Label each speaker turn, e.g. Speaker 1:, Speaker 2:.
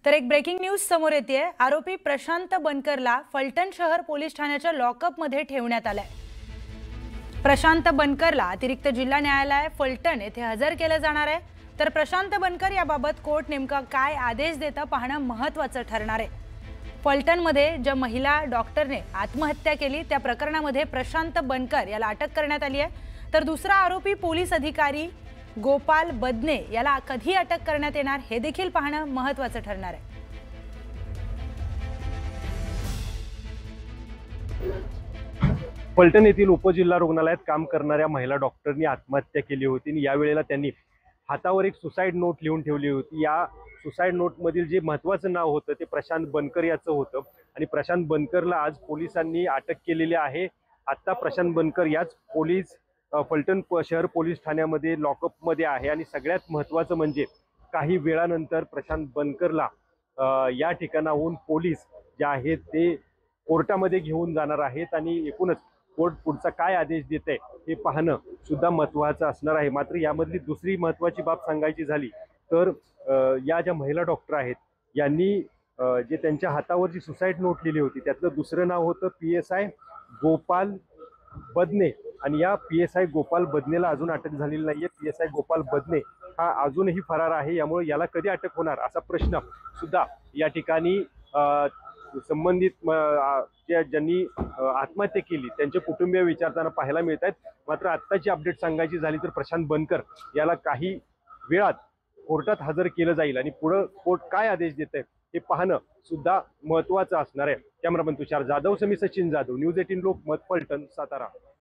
Speaker 1: तर एक breaking news समोर येते। आरोपी प्रशांत बनकरला फलटण शहर पोलीस ठाण्याच्या लॉकअप मध्ये ठेवण्यात आलाय। प्रशांत बनकरला अतिरिक्त जिल्हा न्यायालय फलटण येथे हजर केले जाणार आहे। तर प्रशांत बनकर याबाबत कोर्ट नेमका काय आदेश देतं पाहणं महत्त्वाचं ठरणार आहे। फलटण मध्ये ज्या महिला डॉक्टरने आत्महत्या केली त्या प्रकरणामध्ये प्रशांत बनकर याला अटक करण्यात आली आहे। तर दुसरा आरोपी पोलीस अधिकारी गोपाल बदने याला कधी अटक करण्यात येणार हे देखील पाहणं महत्त्वाचं ठरणार आहे।
Speaker 2: फलटण येथील उपजिल्हा रुग्णालयात काम करणाऱ्या महिला डॉक्टरनी आत्महत्या केली होती आणि यावेळेला त्यांनी हातावर एक सुसाइड नोट लिहून ठेवली होती। या सुसाइड नोट मधील जे महत्त्वाचं नाव होतं ते प्रशांत बनकर याचं होतं आणि प्रशांत बनकरला आज पोलिसांनी अटक केलेली आहे। आता प्रशांत बनकर याच फलटण शहर पोलीस ठाण्यामध्ये लॉकअप मध्ये आहे आणि सगळ्यात महत्त्वाचं म्हणजे काही वेळानंतर प्रशांत बनकरला या ठिकाणाहून पोलीस जे आहेत ते कोर्टामध्ये घेऊन जाणार आहेत आणि एकूणच कोर्ट पुढचा काय आदेश देते हे पाहणं सुद्धा महत्त्वाचं असणार आहे। मात्र यामधली दुसरी महत्त्वाची बाब सांगायची झाली तर या ज्या महिला डॉक्टर आहेत यांनी जे त्यांच्या हातावर जी सुसाइड नोट लिहिली होती त्यातलं दुसरं नाव होतं PSI गोपाल बदने आणि या PSI गोपाल बदनेला अजून अटक झालेली नाहीये। PSI गोपाल बदने हा अजूनही फरार आहे। यामुळे याला कधी अटक होणार असा प्रश्न सुद्धा या ठिकाणी संबंधित ज्यांनी आत्महत्या केली त्यांचे कुटुंबीय विचारताना पाहायला मिळत आहेत। मात्र आत्ताची अपडेट सांगायची झाली तर प्रशांत बनकर याला काही वेळात कोर्टात हजर केलं जाईल आणि पुढे कोर्ट काय आदेश देते हे पाहणं सुद्धा महत्त्वाचं असणार आहे। कॅमेरामन तुषार जाधव समी सचिन जाधव, न्यूज 18 लोकमत, फलटण, सातारा।